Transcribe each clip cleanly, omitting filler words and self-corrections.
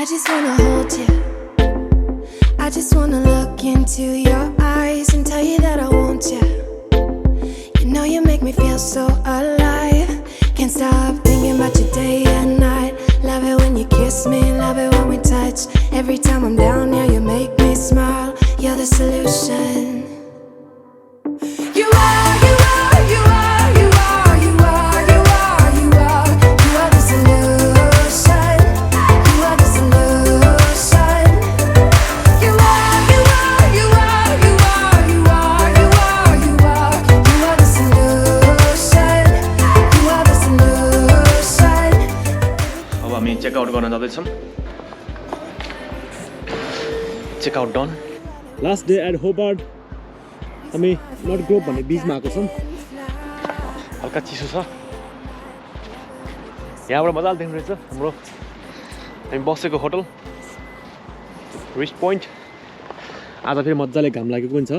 I just wanna hold you. I just wanna look into your eyes and tell you that I want you. You know you make me feel so alive. Can't stop thinking about you day and night. Love it when you kiss me, love it when we touch. Every time I'm down here, you make me smile. You're the solution. You are, you are, you are, you are, you are, you are, you are. You are the solution. You are the solution. You are, you are, you are, you are, you are, you are, you are. You are the solution. You are the solution. अब हामी check out गर्न जाँदैछौँ. Check out done. Last day at Hobart. हामी नट Grove भन्ने बीचमा आएको छौँ. हल्का चिसो छ. यहाँबाट मजाले देख्नु रहेछ हाम्रो हामी बसेको होटल रिस्ट पोइन्ट. आज फेरि मजाले घाम लागेको पनि छ.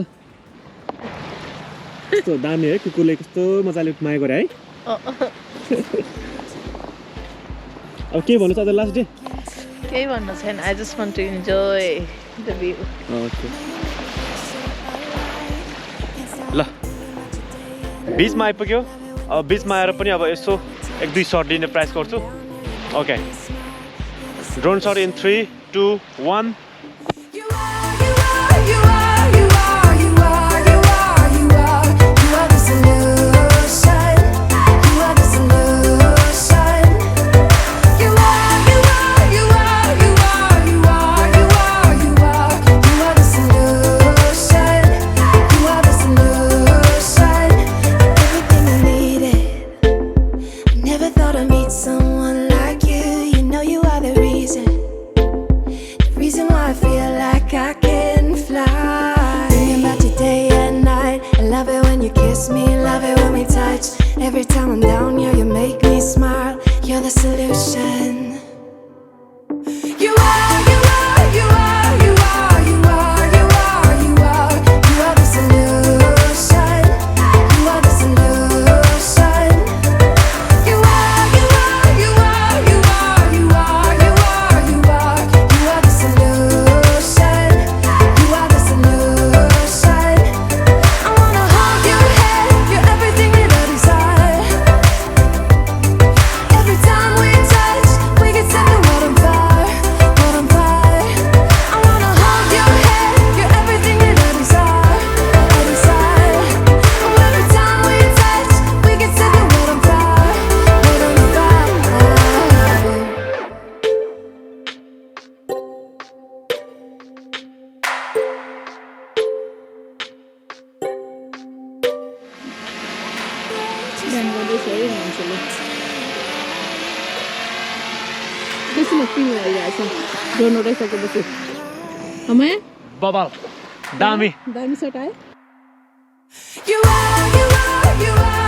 कस्तो दामी है, कुकुरले कस्तो मजाले माया गरे है. अब के भन्नु छ आज लास्ट डे? केही भन्नु छैन. I just want to enjoy the view. Okay. ल बिचमा आइपुग्यो. अब बिचमा आएर पनि अब यसो 1-2 सर्ट लिने प्राइस गर्छु. Okay. Drone CERT In 3, 2, 1. You are, you are, you are, you are, you are, you are, you are. You are the solution. You are the solution. You are, you are, you are, you are, you are, you are, you are. You are the solution. You are the solution. Everything I needed. I never thought I'd meet someone like you. You know you are the reason. Reason why I feel like I can fly. Thinking about you day and night. I love it when you kiss me, love it when we touch. Every time I'm down here, you make me smile. You're the solution. You are, you are, you are, you are, you are, you are, you are. You are the solution. You are the solution. You are, you are, you are, you are, you are, you are, you are. You are the solution. You are the solution. I wanna hold your head. You're everything that I desire. Every time we touch, we can set the world on fire, world on fire. I wanna hold your head. You're everything that I desire, I desire. Oh, every time we touch, we can set the world on fire, world on fire. त्यसमा पिङ भइरहेछ. Drone उडाइसकेपछि अमाया बबाल दामी. दामी सट आयो. You are, you are, you are.